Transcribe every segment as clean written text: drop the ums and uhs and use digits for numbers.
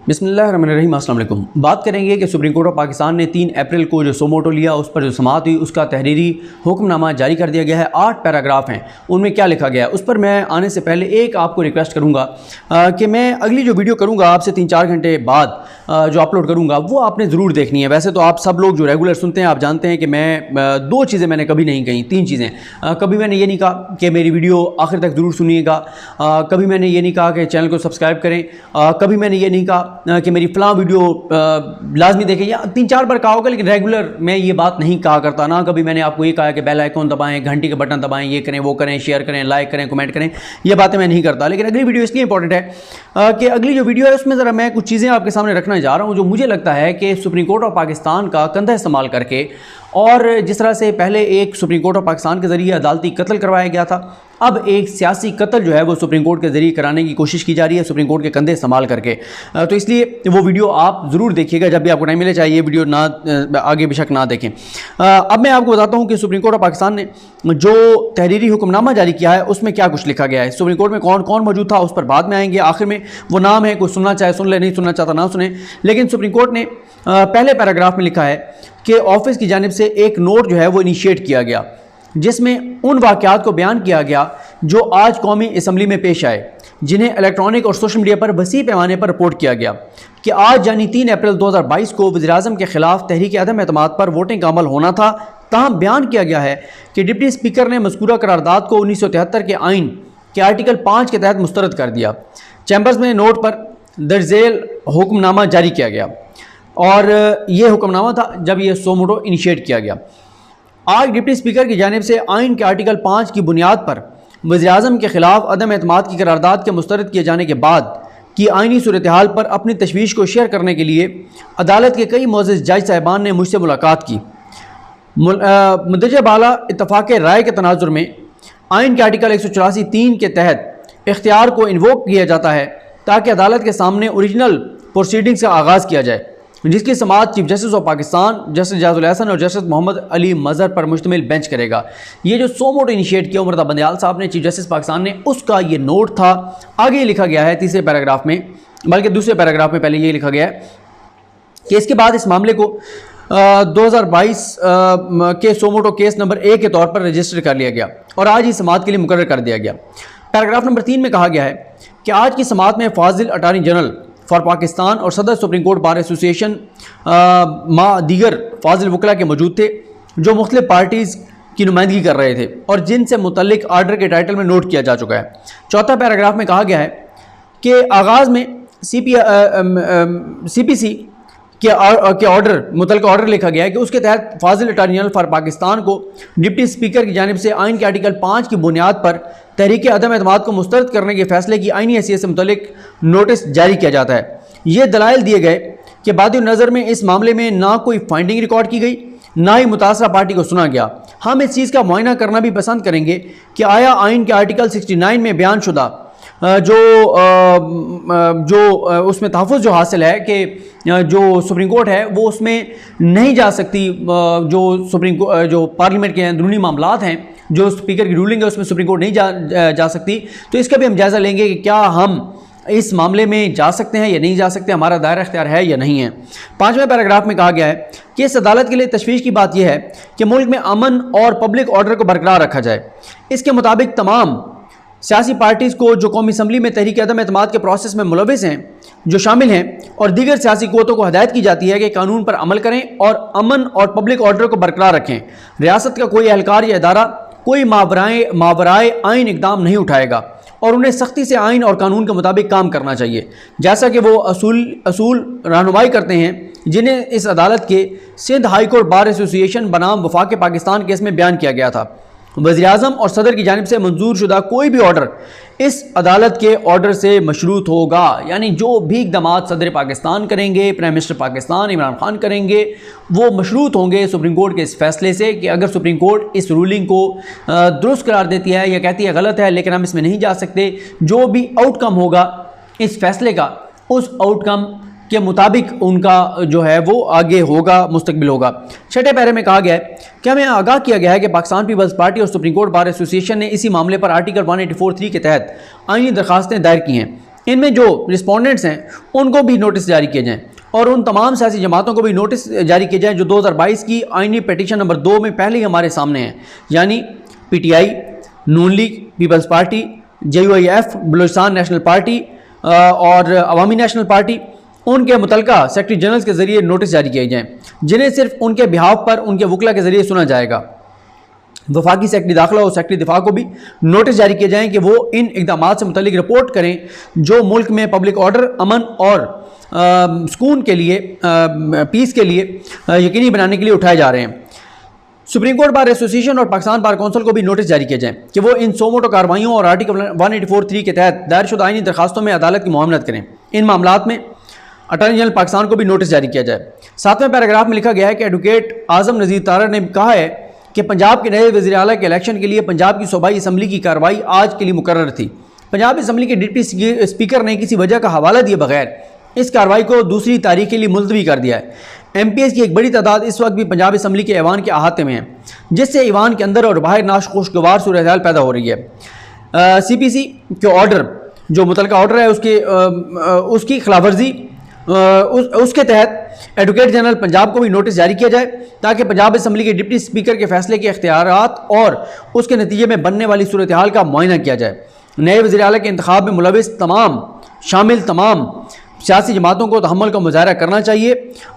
बिस्मिल्लाहिर्रहमानिर्रहीम। अस्सलाम वालेकुम। बात करेंगे कि सुप्रीम कोर्ट ऑफ पाकिस्तान ने 3 अप्रैल को जो सोमोटो लिया उस पर जो समाअत हुई उसका तहरीरी हुक्मनामा जारी कर दिया गया है। 8 पैराग्राफ हैं, उनमें क्या लिखा गया है उस पर मैं आने से पहले एक आपको रिक्वेस्ट करूँगा कि मैं अगली जो वीडियो करूँगा आपसे 3-4 घंटे बाद जो अपलोड करूँगा वो आपने ज़रूर देखनी है। वैसे तो आप सब लोग जो रेगुलर सुनते हैं आप जानते हैं कि मैं 2 चीज़ें मैंने कभी नहीं कही, 3 चीज़ें। कभी मैंने ये नहीं कहा कि मेरी वीडियो आखिर तक ज़रूर सुनिएगा, कभी मैंने ये नहीं कहा कि चैनल को सब्सक्राइब करें, कभी मैंने ये नहीं कहा कि मेरी फ़लाँ वीडियो लाजमी देखें, या 3-4 बार कहा होगा लेकिन रेगुलर मैं ये बात नहीं कहा करता। ना कभी मैंने आपको ये कहा कि बेल आइकॉन दबाएं, घंटी के बटन दबाएं, ये करें वो करें, शेयर करें, लाइक करें, कमेंट करें, ये बातें मैं नहीं करता। लेकिन अगली वीडियो इसलिए इंपॉर्टेंट है कि अगली जो वीडियो है उसमें ज़रा मैं कुछ चीज़ें आपके सामने रखना जा रहा हूँ जो मुझे लगता है कि सुप्रीम कोर्ट ऑफ पाकिस्तान का कंधा इस्तेमाल करके, और जिस तरह से पहले एक सुप्रीम कोर्ट ऑफ पाकिस्तान के ज़रिए अदालती कत्ल करवाया गया था, अब एक सियासी कत्ल जो है वो सुप्रीम कोर्ट के ज़रिए कराने की कोशिश की जा रही है सुप्रीम कोर्ट के कंधे इस्तेमाल करके। तो इसलिए वो वीडियो आप ज़रूर देखिएगा जब भी आपको टाइम मिले, चाहे ये वीडियो ना आगे बेशक ना देखें। अब मैं आपको बताता हूँ कि सुप्रीम कोर्ट ऑफ पाकिस्तान ने जो तहरीरी हुक्मनामा जारी किया है उसमें क्या कुछ लिखा गया है। सुप्रीम कोर्ट में कौन कौन मौजूद था उस पर बाद में आएंगे, आखिर में वो नाम है, कोई सुनना चाहे सुन ले, नहीं सुनना चाहता ना सुने। लेकिन सुप्रीम कोर्ट ने पहले पैराग्राफ में लिखा है कि ऑफिस की जानिब से एक नोट जो है वो इनिशिएट किया गया जिसमें उन वाक़यात को बयान किया गया जो आज कौमी असम्बली में पेश आए, जिन्हें इलेक्ट्रॉनिक और सोशल मीडिया पर वसी पैमाने पर रिपोर्ट किया गया कि आज यानी 3 अप्रैल 2022 को वज़ीर-ए-आज़म के खिलाफ तहरीक अदम एतमाद पर वोटिंग का अमल होना था। ताहम बयान किया गया है कि डिप्टी स्पीकर ने मज़कूरा करारदाद को 1973 के आइन के आर्टिकल 5 के तहत मुस्तरद कर दिया। चैम्बर्स में नोट पर दर्जेल हुक्मनामा जारी किया गया और ये हुक्मनामा था जब ये सोमोटो इनिशिएट किया गया। आज डिप्टी स्पीकर की जानिब से आइन के आर्टिकल 5 की बुनियाद पर वज़ीर-ए-आज़म के खिलाफ अदम एतमाद की करारदाद के मुस्तरद किए जाने के बाद की आइनी सूरत हाल पर अपनी तशवीश को शेयर करने के लिए अदालत के कई मोअज़्ज़ज़ जज साहिबान ने मुझसे मुलाकात की। मुंदरजा बाला इत्तफ़ाक़ राय के तनाजुर में आइन के आर्टिकल 184(3) के तहत इख्तियार को इन्वोक किया जाता है ताकि अदालत के सामने ओरिजिनल प्रोसीडिंग्स का आगाज़ किया जाए, जिसकी समाअत chief justice of Pakistan justice Ijazul Hasan और जस्टिस मोहम्मद अली मज़हर पर मुश्तमिल बेंच करेगा। ये जो सोमोटो इनिशिएट किया उमर बंदयाल साहब ने, चीफ जस्टिस पाकिस्तान ने, उसका ये नोट था। आगे लिखा गया है तीसरे पैराग्राफ में, बल्कि दूसरे पैराग्राफ में पहले ये लिखा गया है कि इसके बाद इस मामले को 2022 के सोमोटो केस नंबर 1 के तौर पर रजिस्टर कर लिया गया और आज ही समाअत के लिए मुकर्रर कर दिया गया। पैराग्राफ नंबर 3 में कहा गया है कि आज की समाअत में फाजिल अटार्नी जनरल फॉर पाकिस्तान और सदर सुप्रीम कोर्ट बार एसोसिएशन दीगर फाजिल वकला के मौजूद थे जो मुख्तलिफ पार्टीज़ की नुमाइंदगी कर रहे थे और जिनसे मुतल्लिक आर्डर के टाइटल में नोट किया जा चुका है। चौथा पैराग्राफ में कहा गया है कि आगाज़ में CPC के ऑर्डर मुतल्लिका ऑर्डर लिखा गया है कि उसके तहत फाजिल अटार्नी जनरल फॉर पाकिस्तान को डिप्टी स्पीकर की जानिब से आइन के आर्टिकल 5 की बुनियाद पर तहरीक अदम एतमाद को मुस्तरद करने के फैसले की आइनी हैसियत से मुतल्लिक नोटिस जारी किया जाता है। ये दलाइल दिए गए कि बाद नज़र में इस मामले में ना कोई फाइंडिंग रिकॉर्ड की गई, ना ही मुतासरा पार्टी को सुना गया। हम इस चीज़ का मुआयना करना भी पसंद करेंगे कि आया आइन के आर्टिकल 69 में बयान शुदा उसमें तहफ़्फ़ुज़ जो हासिल है कि जो सुप्रीम कोर्ट है वो उसमें नहीं जा सकती, जो पार्लियामेंट के अंदरूनी मामलात हैं, जो स्पीकर की रूलिंग है उसमें सुप्रीम कोर्ट नहीं जा सकती। तो इसका भी हम जायज़ा लेंगे कि क्या हम इस मामले में जा सकते हैं या नहीं जा सकते, हमारा दायरा इख्तियार है या नहीं है। 5वें पैराग्राफ में कहा गया है कि इस अदालत के लिए तशवीश की बात यह है कि मुल्क में अमन और पब्लिक ऑर्डर को बरकरार रखा जाए। इसके मुताबिक तमाम सियासी पार्टीज़ को जो कौमी असम्बली में तहरीक अदम एतमाद के प्रोसेस में मुलविस हैं, जो शामिल हैं, और दीगर सियासी क़ुव्वतों को हदायत की जाती है कि कानून पर अमल करें और अमन और पब्लिक ऑर्डर को बरकरार रखें। रियासत का कोई एहलकार या इदारा कोई मावराए आइन इक़दाम नहीं उठाएगा और उन्हें सख्ती से आइन और कानून के मुताबिक काम करना चाहिए, जैसा कि वो असूल रहनुमाई करते हैं जिन्हें इस अदालत के Sindh high court bar association बनाम वफाक पाकिस्तान केस में बयान किया गया था। वज़ीर-ए-आज़म और सदर की जानिब से मंजूर शुदा कोई भी ऑर्डर इस अदालत के ऑर्डर से मशरूत होगा, यानी जो भी इक़दामात सदर पाकिस्तान करेंगे, प्राइम मिनिस्टर पाकिस्तान इमरान खान करेंगे, वो मशरूत होंगे सुप्रीम कोर्ट के इस फैसले से कि अगर सुप्रीम कोर्ट इस रूलिंग को दुरुस्त करार देती है या कहती है गलत है लेकिन हम इसमें नहीं जा सकते, जो भी आउटकम होगा इस फैसले का, उस आउटकम के मुताबिक उनका जो है वो आगे होगा, मुस्तकबिल होगा। 6ठे पैरे में कहा गया है कि हमें आगाह किया गया है कि पाकिस्तान पीपल्स पार्टी और सुप्रीम कोर्ट बार एसोसिएशन ने इसी मामले पर आर्टिकल 184(3) के तहत आइनी दरखास्तें दायर की हैं। इनमें जो रिस्पोंडेंट्स हैं उनको भी नोटिस जारी किए जाएँ और उन तमाम सियासी जमातों को भी नोटिस जारी किए जाएँ जो 2022 की आईनी पिटीशन नंबर 2 में पहले ही हमारे सामने हैं, यानी PTI, Noon league, peoples party, JUIF, Balochistan national party और अवामी नेशनल पार्टी। उनके मुतलका सेक्रेटरी जनरल्स के ज़रिए नोटिस जारी किए जाएँ जिन्हें सिर्फ उनके बिहाफ पर उनके वकला के ज़रिए सुना जाएगा। वफाकी सेक्रेटरी दाखिला और सेक्रेटरी दिफा को भी नोटिस जारी किए जाएँ कि वो इन इक़दाम से मुतल्लिक रिपोर्ट करें जो मुल्क में पब्लिक ऑर्डर, अमन और सुकून के लिए, पीस के लिए यकीनी बनाने के लिए उठाए जा रहे हैं। सुप्रीम कोर्ट बार एसोसिएशन और पाकिस्तान बार कौंसिल को भी नोटिस जारी किए जाएँ कि वो इन सोमोटो कार्रवाइयों और आर्टिकल 184(3) के तहत दायर शुदा आईनी दरखास्तों में अदालत की मुआमलत करें। इन मामलात में अटॉर्नी जनरल पाकिस्तान को भी नोटिस जारी किया जाए। 7वें पैराग्राफ में लिखा गया है कि एडवोकेट आज़म नज़ीर तारड़ ने कहा है कि पंजाब के नए वज़ीर आला के इलेक्शन के लिए पंजाब की सूबाई असम्बली की कार्रवाई आज के लिए मुकर्रर थी। पंजाब असम्बली के डिप्टी स्पीकर ने किसी वजह का हवाला दिए बगैर इस कार्रवाई को दूसरी तारीख के लिए मुलतवी कर दिया है। MPs की एक बड़ी तादाद इस वक्त भी पंजाब असम्बली के ऐवान के अहाते में है, जिससे ऐवान के अंदर और बाहर नाखुशगवार सूरत पैदा हो रही है। CPC के ऑर्डर, जो मुतलका ऑर्डर है, उसकी खिलाफवर्जी उसके तहत एडवोकेट जनरल पंजाब को भी नोटिस जारी किया जाए ताकि पंजाब असम्बली के डिप्टी स्पीकर के फैसले के इख्तियारात और उसके नतीजे में बनने वाली सूरत हाल का मुआयना किया जाए। नए वज़ीर आला के इंतखाब में मुलविस शामिल तमाम सियासी जमातों को तहम्मुल का मुजाहरा करना चाहिए,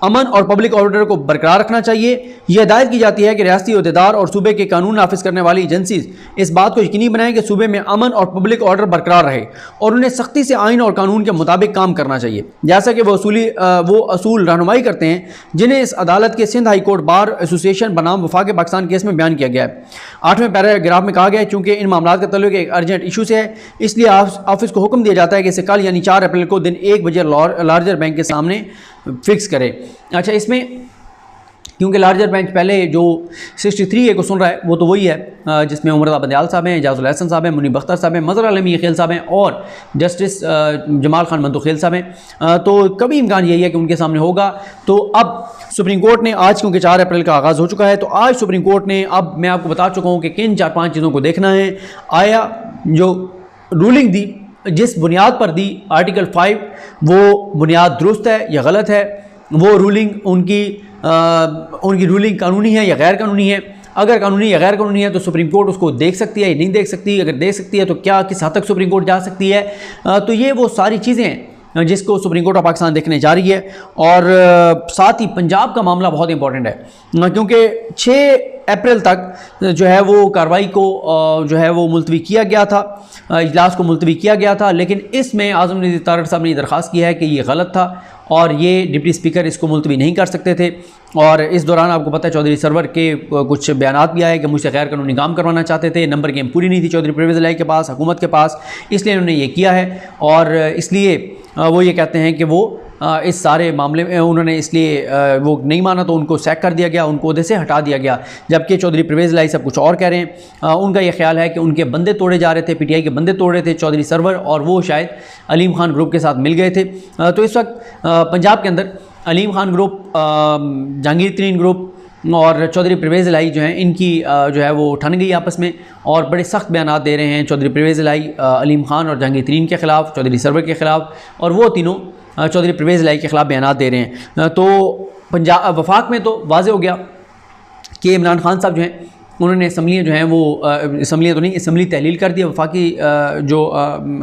अमन और पब्लिक ऑर्डर को बरकरार रखना चाहिए। यह हिदायत की जाती है कि रियासती अहदेदार और सूबे के कानून नाफिज करने वाली एजेंसीज इस बात को यकीनी बनाएं कि सूबे में अमन और पब्लिक ऑर्डर बरकरार रहे और उन्हें सख्ती से आइन और कानून के मुताबिक काम करना चाहिए, जैसा कि वो असूल रहनुमाई करते हैं जिन्हें इस अदालत के Sindh high court bar association बनाम वफाक पाकिस्तान केस में बयान किया गया है। 8वें पैराग्राफ में कहा गया है चूँकि इन मामलों का तल्लुक एक अर्जेंट इशू से है, इसलिए ऑफिस को हुक्म दिया जाता है कि इसे कल यानी 4 अप्रैल को दिन 1 बजे लार्जर बैंक के सामने फिक्स करें। अच्छा, इसमें क्योंकि लार्जर बेंच पहले जो 63A को सुन रहा है वो तो वही है जिसमें उमर बंदयाल साहब हैं, एजाजुल हसन साहब हैं, मुनीब अख्तर साहब हैं, मज़हर आलमी खेल साहब हैं और जस्टिस जमाल खान मंतुखेल साहब हैं। तो कभी इम्कान यही है कि उनके सामने होगा। तो अब सुप्रीम कोर्ट ने आज, क्योंकि 4 अप्रैल का आगाज़ हो चुका है, तो आज सुप्रीम कोर्ट ने, अब मैं आपको बता चुका हूँ कि किन 4-5 चीज़ों को देखना है। आया जो रूलिंग दी, जिस बुनियाद पर दी आर्टिकल 5, वो बुनियाद दुरुस्त है या गलत है, वो रूलिंग उनकी रूलिंग कानूनी है या गैर कानूनी है। अगर कानूनी या गैर कानूनी है तो सुप्रीम कोर्ट उसको देख सकती है या नहीं देख सकती। अगर देख सकती है तो क्या किस हद तक सुप्रीम कोर्ट जा सकती है। तो ये वो सारी चीज़ें हैं जिसको सुप्रीम कोर्ट ऑफ पाकिस्तान देखने जा रही है। और साथ ही पंजाब का मामला बहुत इंपॉर्टेंट है क्योंकि 6 अप्रैल तक जो है वो कार्रवाई को जो है वो मुलतवी किया गया था, इजलास को मुलतवी किया गया था, लेकिन इसमें आज़म नज़ीर तारड़ साहब ने दरख्वास्त किया है कि ये गलत था और ये डिप्टी स्पीकर इसको मुलतवी नहीं कर सकते थे। और इस दौरान आपको पता है चौधरी सरवर के कुछ बयानात भी आए कि मुझसे गैर कानूनी काम करवाना चाहते थे, नंबर गेम पूरी नहीं थी चौधरी परवेज़ इलाही के पास, हुकूमत के पास, इसलिए उन्होंने ये किया है। और इसलिए वो ये कहते हैं कि वो इस सारे मामले में उन्होंने इसलिए वो नहीं माना तो उनको सैक कर दिया गया, उनको उहदे से हटा दिया गया। जबकि चौधरी परवेज़ इलाही सब कुछ और कह रहे हैं। उनका ये ख्याल है कि उनके बंदे तोड़े जा रहे थे, PTI के बंदे तोड़ रहे थे चौधरी सरवर, और वो शायद अलीम खान ग्रुप के साथ मिल गए थे। तो इस वक्त पंजाब के अंदर अलीम खान ग्रुप, जहांगीर तरीन ग्रुप और चौधरी परवेज़ इलाही जो हैं, इनकी जो है वो ठन गई आपस में और बड़े सख्त बयानात दे रहे हैं चौधरी परवेज़ इलाही अलीम खान और जहांगीर तरीन के ख़िलाफ़, चौधरी सरवर के ख़िलाफ़, और वो तीनों चौधरी परवेज़ इलाही के ख़िलाफ़ बयानात दे रहे हैं। तो पंजाब वफाक में तो वाज़े हो गया कि इमरान खान साहब जो हैं उन्होंने असम्बलियाँ जो हैं वो असम्बलियाँ तो नहीं, असम्बली तहलील कर दिया, वफाकी जो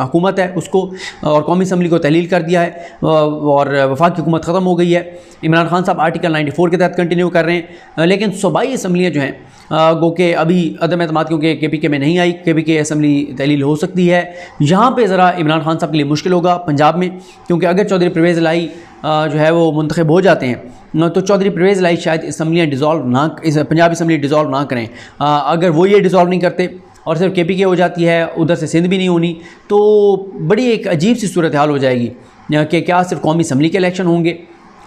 हुकूमत है उसको और कौमी असम्बली को तहलील कर दिया है और वफाक की हुकूमत ख़त्म हो गई है। इमरान खान साहब आर्टिकल 94 के तहत कंटिन्यू कर रहे हैं, लेकिन सूबाई असम्बलियाँ जो हैं गो के अभी अदम एतमाद क्योंकि KPK में नहीं आई, KPK असम्बली तहलील हो सकती है। यहाँ पे ज़रा इमरान खान साहब के लिए मुश्किल होगा पंजाब में, क्योंकि अगर चौधरी परवेज़ इलाही जो है वो मुंतखब हो जाते हैं तो चौधरी परवेज़ इलाही शायद असम्बलियाँ डिज़ोल्व ना, पंजाब असम्बली डिज़ोल्व ना करें। अगर वो ये डिज़ोल्व नहीं करते और सिर्फ KPK हो जाती है, उधर से सिंध भी नहीं होनी, तो बड़ी एक अजीब सी सूरत हाल हो जाएगी कि क्या सिर्फ कौमी असम्बली के इलेक्शन होंगे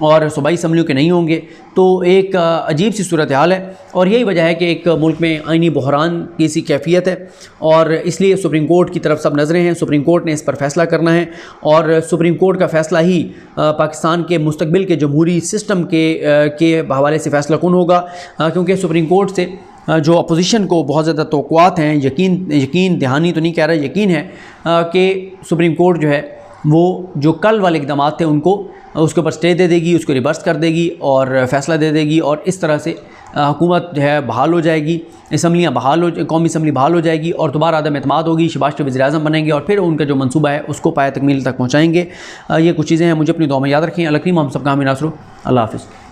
और सूबाई असम्बलियों के नहीं होंगे। तो एक अजीब सी सूरत हाल है और यही वजह है कि एक मुल्क में आइनी बहरान की सी कैफियत है और इसलिए सुप्रीम कोर्ट की तरफ सब नज़रें हैं। सुप्रीम कोर्ट ने इस पर फैसला करना है और सुप्रीम कोर्ट का फ़ैसला ही पाकिस्तान के मुस्तकबिल के जमहूरी सिस्टम के हवाले से फ़ैसला कौन होगा, क्योंकि सुप्रीम कोर्ट से जो अपोजिशन को बहुत ज़्यादा तवक्कुआत हैं, यकीन दहानी तो नहीं कह रहा, यकीन है कि सुप्रीम कोर्ट जो है वो जो कल वाले इक़दाम थे उनको उसके ऊपर स्टे दे देगी, उसको रिवर्स कर देगी और फ़ैसला दे देगी, और इस तरह से हुकूमत जो है बहाल हो जाएगी, असम्बलियाँ बहाल हो, कौमी असम्बली बहाल हो जाएगी और दोबारा अदम एतमाद होगी। शहबाज शरीफ वज़ीर-ए-आज़म बनेंगे और फिर उनका जो मंसूबा है उसको पाया तकमील तक पहुँचाएँगे। ये कुछ चीज़ें हैं, मुझे अपनी दुआ में याद रखें। अल्लाह करीम हम सबका हामी नासर हो। अल्लाह हाफ़िज़।